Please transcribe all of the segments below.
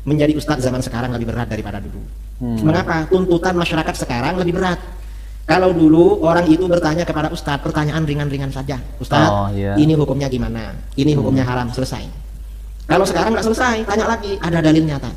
menjadi ustadz zaman sekarang lebih berat daripada dulu. Mengapa? Tuntutan masyarakat sekarang lebih berat. Kalau dulu orang itu bertanya kepada ustadz pertanyaan ringan-ringan saja, ustadz, ini hukumnya gimana? Ini hukumnya haram, selesai. Kalau sekarang nggak selesai, tanya lagi, ada dalilnya tak?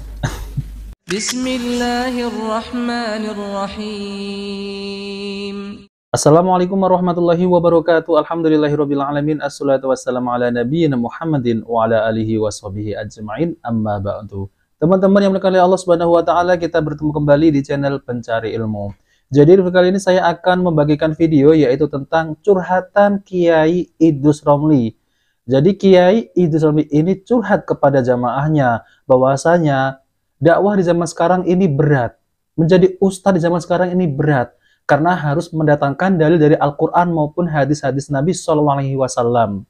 Bismillahirrahmanirrahim. Assalamualaikum warahmatullahi wabarakatuh. Alhamdulillahirabbil alamin. Assalatu wassalamu ala nabiyyina Muhammadin wa ala alihi washabihi ajmain. Amma ba'du. Teman-teman yang dimuliakan oleh Allah Subhanahu wa taala, kita bertemu kembali di channel Pencari Ilmu. Jadi kali ini saya akan membagikan video yaitu tentang curhatan Kiai Idrus Romli. Jadi Kiai Idrus Romli ini curhat kepada jamaahnya bahwasanya dakwah di zaman sekarang ini berat. Menjadi ustadz di zaman sekarang ini berat. Karena harus mendatangkan dalil dari Al-Quran maupun hadis-hadis Nabi SAW.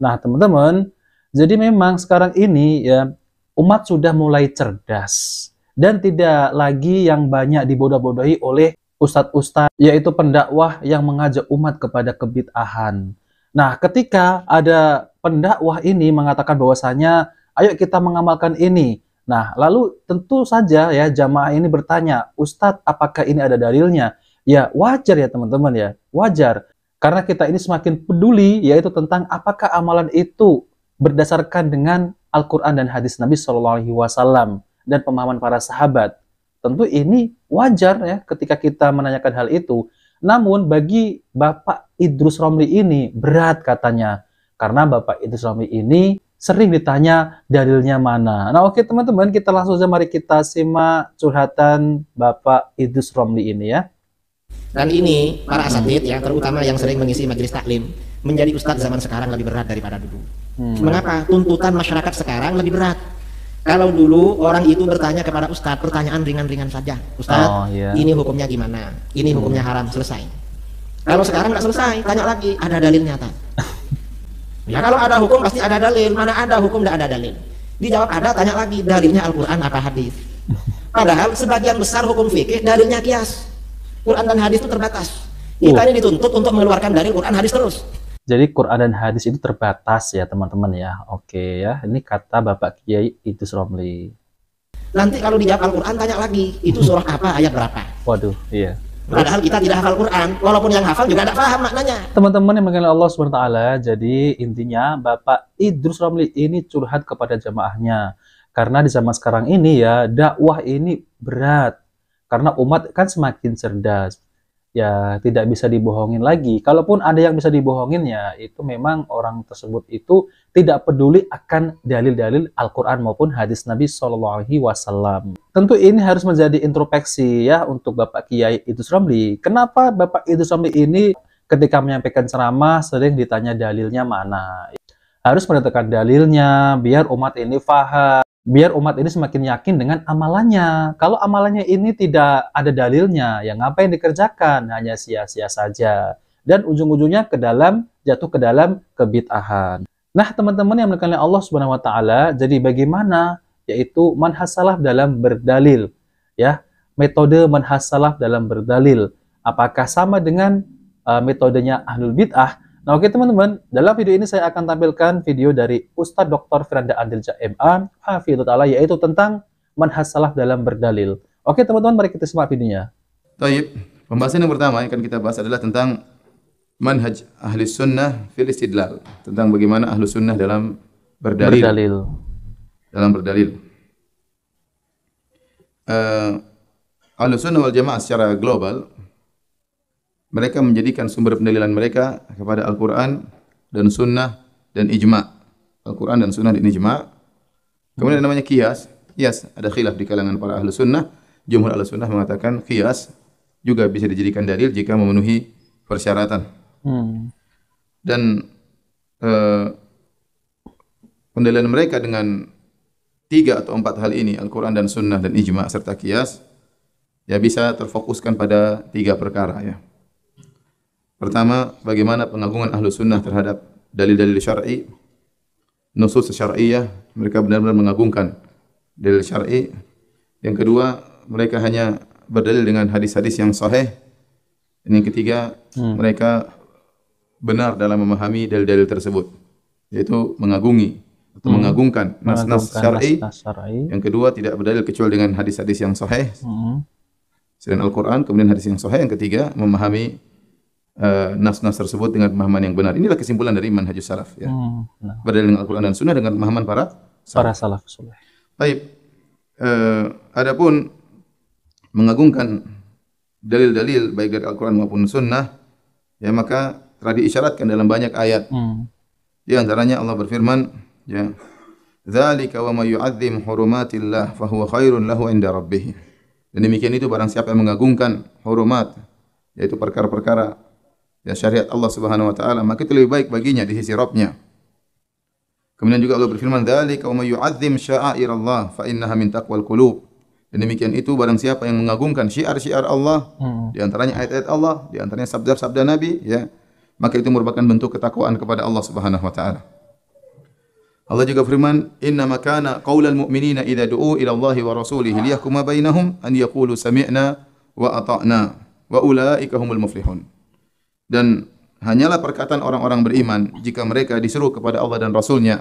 Nah teman-teman, jadi memang sekarang ini ya umat sudah mulai cerdas. Dan tidak lagi yang banyak dibodoh-bodohi oleh ustadz-ustadz, yaitu pendakwah yang mengajak umat kepada kebid'ahan. Nah ketika ada pendakwah ini mengatakan bahwasanya, ayo kita mengamalkan ini. Nah lalu tentu saja ya jamaah ini bertanya, Ustadz apakah ini ada dalilnya? Ya wajar ya teman-teman ya, wajar. Karena kita ini semakin peduli yaitu tentang apakah amalan itu berdasarkan dengan Al-Quran dan hadis Nabi SAW dan pemahaman para sahabat. Tentu ini wajar ya ketika kita menanyakan hal itu. Namun bagi Bapak Idrus Romli ini berat katanya. Karena Bapak Idrus Romli ini sering ditanya dalilnya mana. Nah oke teman-teman, kita langsung saja mari kita simak curhatan Bapak Idrus Romli ini ya. Dan ini para asatid ya, terutama yang sering mengisi majelis taklim, menjadi ustadz zaman sekarang lebih berat daripada dulu. Mengapa? Tuntutan masyarakat sekarang lebih berat. Kalau dulu orang itu bertanya kepada ustadz pertanyaan ringan-ringan saja, ustadz, ini hukumnya gimana? Ini hukumnya haram, selesai. Kalau sekarang nggak selesai, tanya lagi, ada dalilnya tak? Ya kalau ada hukum pasti ada dalil. Mana ada hukum nggak ada dalil? Dijawab ada, tanya lagi, dalilnya Al-Quran apa hadis? Padahal sebagian besar hukum fikih dalilnya kias. Quran dan hadis itu terbatas. Kita ini dituntut untuk mengeluarkan dari Quran hadis terus. Jadi Quran dan hadis itu terbatas ya teman-teman ya. Oke ya, ini kata Bapak Kiai Idrus Romli. Nanti kalau dijawab Al-Quran tanya lagi, itu surah apa, ayat berapa? Waduh, iya. Padahal kita tidak hafal Quran, walaupun yang hafal juga tidak paham maknanya. Teman-teman yang mengenal Allah SWT, jadi intinya Bapak Idrus Romli ini curhat kepada jamaahnya. Karena di zaman sekarang ini ya, dakwah ini berat. Karena umat kan semakin cerdas, ya tidak bisa dibohongin lagi. Kalaupun ada yang bisa dibohongin ya, itu memang orang tersebut itu tidak peduli akan dalil-dalil Al-Quran maupun hadis Nabi SAW. Tentu ini harus menjadi introspeksi ya untuk Bapak Kiai Idrus Romli. Kenapa Bapak Idrus Romli ini ketika menyampaikan ceramah sering ditanya dalilnya mana? Harus mendatangkan dalilnya biar umat ini paham. Biar umat ini semakin yakin dengan amalannya. Kalau amalannya ini tidak ada dalilnya, ya ngapain dikerjakan? Hanya sia-sia saja. Dan ujung-ujungnya jatuh ke dalam kebid'ahan. Nah, teman-teman yang dimuliakan Allah Subhanahu wa taala, jadi bagaimana? Yaitu manhaj salaf dalam berdalil. Ya, metode manhaj salaf dalam berdalil. Apakah sama dengan metodenya Ahlul Bid'ah? Nah oke teman-teman, dalam video ini saya akan tampilkan video dari Ustadz Dr. Firanda Andilja MA, Hafidhullah Ta'ala, yaitu tentang manhaj salaf dalam berdalil. Oke teman-teman, mari kita simak videonya. Baik, pembahasan yang pertama yang akan kita bahas adalah tentang manhaj ahli sunnah fil istidlal. Tentang bagaimana ahli sunnah dalam berdalil. Dalam berdalil. Ahli sunnah wal jamaah secara global, mereka menjadikan sumber pendalilan mereka kepada Al-Quran dan Sunnah dan Ijma'. Al-Quran dan Sunnah dan Ijma'. Kemudian namanya qiyas. Qiyas ada khilaf di kalangan para ahlu sunnah. Jumhur ahlu sunnah mengatakan qiyas juga bisa dijadikan dalil jika memenuhi persyaratan. Dan pendalilan mereka dengan 3 atau 4 hal ini, Al-Quran dan Sunnah dan Ijma' serta qiyas, ya bisa terfokuskan pada 3 perkara ya. Pertama, bagaimana pengagungan ahlu sunnah terhadap dalil-dalil syar'i, nusus syar'iyah, mereka benar-benar mengagungkan dalil syar'i. Yang kedua, mereka hanya berdalil dengan hadis-hadis yang sahih. Dan yang ketiga, mereka benar dalam memahami dalil-dalil tersebut, yaitu mengagungi atau mengagungkan nas-nas syar'i. Syar'i. Yang kedua, tidak berdalil kecuali dengan hadis-hadis yang sahih. Selain Al-Quran, kemudian hadis yang sahih. Yang ketiga, memahami nas-nas tersebut dengan pemahaman yang benar. Inilah kesimpulan dari manhajus salaf. Ya. Berdalil dengan Al-Quran dan Sunnah dengan pemahaman para salaf. Baik. Adapun mengagungkan dalil-dalil baik dari Al-Quran maupun Sunnah, ya maka telah diisyaratkan dalam banyak ayat. Di antaranya Allah berfirman, ya, "Dzalika wa may yu'azzim hurumatillah fa huwa khairun lahu 'inda rabbih." Dan demikian itu barang siapa yang mengagungkan hurumat, yaitu perkara-perkara ya syariat Allah Subhanahu wa taala, maka itu lebih baik baginya di sisi Rabb-nya. Kemudian juga Allah berfirman, "Dzalika wa may yu'azzim sya'airallah fa innaha min taqwal qulub." Dan demikian itu barang siapa yang mengagungkan syiar-syiar Allah, di antaranya ayat-ayat Allah, di antaranya sabda-sabda Nabi, ya, maka itu merupakan bentuk ketakwaan kepada Allah Subhanahu wa taala. Allah juga firman, "Innama kana qaulal mu'minina idza du'u ila Allahi wa rasulihi liyahkuma bainahum an yaqulu sami'na wa ata'na wa ulaika humul muflihun." Dan hanyalah perkataan orang-orang beriman jika mereka disuruh kepada Allah dan Rasul-Nya,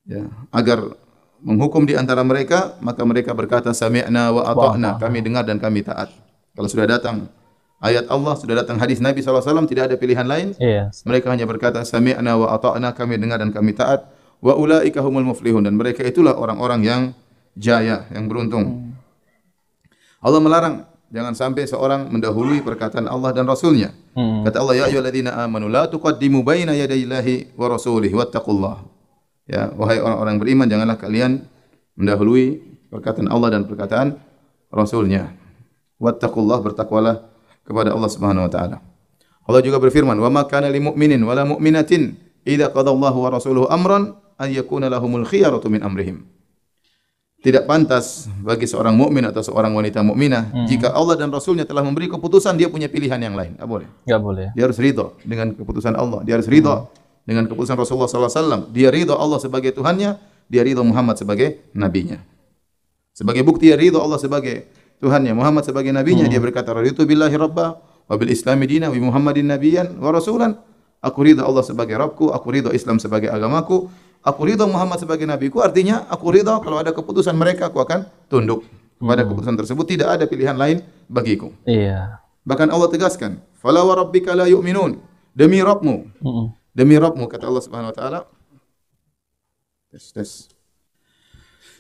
ya, agar menghukum di antara mereka, maka mereka berkata sami'na wa ata'na, kami dengar dan kami taat. Kalau sudah datang ayat Allah, sudah datang hadis Nabi SAW, tidak ada pilihan lain. Mereka hanya berkata sami'na wa ata'na, kami dengar dan kami taat. Wa ulaika humul muflihun, dan mereka itulah orang-orang yang jaya, yang beruntung. Allah melarang jangan sampai seorang mendahului perkataan Allah dan Rasul-Nya. Kata Allah, "Ya ayyuhalladzina amanu la tuqaddimu baina yadayillahi wa rasulihi wattaqullah." Ya, wahai orang-orang beriman, janganlah kalian mendahului perkataan Allah dan perkataan Rasul-Nya. Wattaqullah, bertakwalah kepada Allah Subhanahu wa taala. Allah juga berfirman, "Wa ma kana lil mu'minin wa la mu'minatin idza qadallahu wa rasuluhu amran an yakuna lahumul khiyaratu min amrihim." Tidak pantas bagi seorang mukmin atau seorang wanita mukminah jika Allah dan Rasulnya telah memberi keputusan, dia punya pilihan yang lain. Enggak boleh. Enggak boleh. Dia harus ridha dengan keputusan Allah. Dia harus ridha dengan keputusan Rasulullah SAW. Dia ridha Allah sebagai Tuhannya, dia ridha Muhammad sebagai nabinya. Sebagai bukti dia ridha Allah sebagai Tuhannya, Muhammad sebagai nabinya, dia berkata, "Raditu billahi rabba wa bil islami dina wa Muhammadin nabiyyan wa rasulan." Aku ridha Allah sebagai Rabbku, aku ridha Islam sebagai agamaku, aku ridha Muhammad sebagai nabiku. Artinya aku ridha kalau ada keputusan mereka, aku akan tunduk kepada keputusan tersebut, tidak ada pilihan lain bagiku. Bahkan Allah tegaskan, "Fala wa rabbika la yu'minun." Demi Rabbmu. Demi Rabbmu, kata Allah Subhanahu wa taala.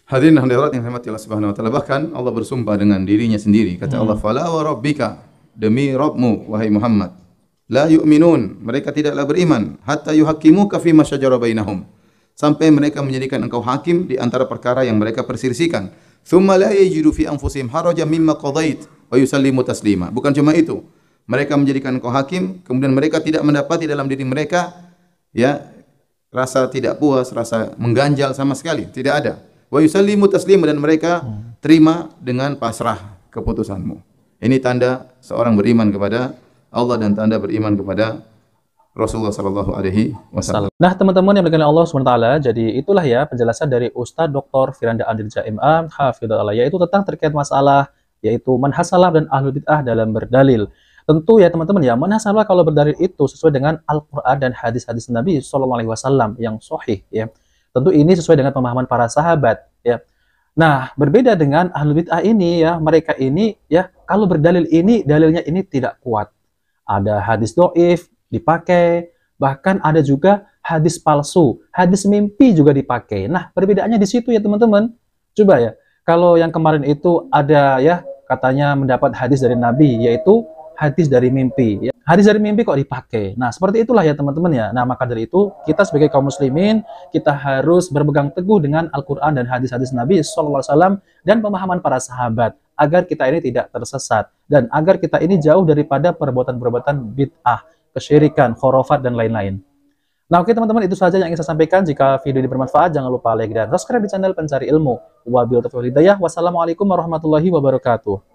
Hadirin hadirat yang dirahmati Allah Subhanahu wa taala, bahkan Allah bersumpah dengan dirinya sendiri. Kata Allah, "Fala wa rabbika." Demi Rabbmu wahai Muhammad, la yu'minun, mereka tidaklah beriman, hatta yuhaqqimuka fi ma syajara bainahum, sampai mereka menjadikan engkau hakim di antara perkara yang mereka perselisikan. Tsumma la yajidu fi anfusihim harajan mimma qadait wa yusallimu taslima. Bukan cuma itu, mereka menjadikan engkau hakim, kemudian mereka tidak mendapati dalam diri mereka ya rasa tidak puas, rasa mengganjal sama sekali, tidak ada. Wa yusallimu taslima, dan mereka terima dengan pasrah keputusanmu. Ini tanda seorang beriman kepada Allah dan tanda beriman kepada Rasulullah sallallahu alaihi wasallam. Nah, teman-teman yang dimuliakan Allah Subhanahu wa taala, jadi itulah ya penjelasan dari Ustaz Dr. Firanda Andirja MA hafizallahu, yaitu tentang terkait masalah yaitu manhaj salaf dan ahlul bid'ah dalam berdalil. Tentu ya teman-teman ya, manhaj salaf kalau berdalil itu sesuai dengan Al-Qur'an dan hadis-hadis Nabi sallallahu alaihi wasallam yang sahih ya. Tentu ini sesuai dengan pemahaman para sahabat ya. Nah, berbeda dengan ahlul bid'ah ini ya, mereka ini ya kalau berdalil ini dalilnya ini tidak kuat. Ada hadis dhaif dipakai, bahkan ada juga hadis palsu, hadis mimpi juga dipakai. Nah, perbedaannya di situ ya teman-teman. Coba ya, kalau yang kemarin itu ada ya katanya mendapat hadis dari Nabi, yaitu hadis dari mimpi. Ya. Hadis dari mimpi kok dipakai. Nah, seperti itulah ya teman-teman ya. Nah, maka dari itu kita sebagai kaum muslimin kita harus berpegang teguh dengan Al-Quran dan hadis-hadis Nabi SAW dan pemahaman para sahabat agar kita ini tidak tersesat dan agar kita ini jauh daripada perbuatan-perbuatan bid'ah, kesyirikan, khurafat dan lain-lain. Nah, oke teman-teman, itu saja yang ingin saya sampaikan. Jika video ini bermanfaat, jangan lupa like dan subscribe di channel Pencari Ilmu. Wabillahi taufiq wal hidayah. Wassalamualaikum warahmatullahi wabarakatuh.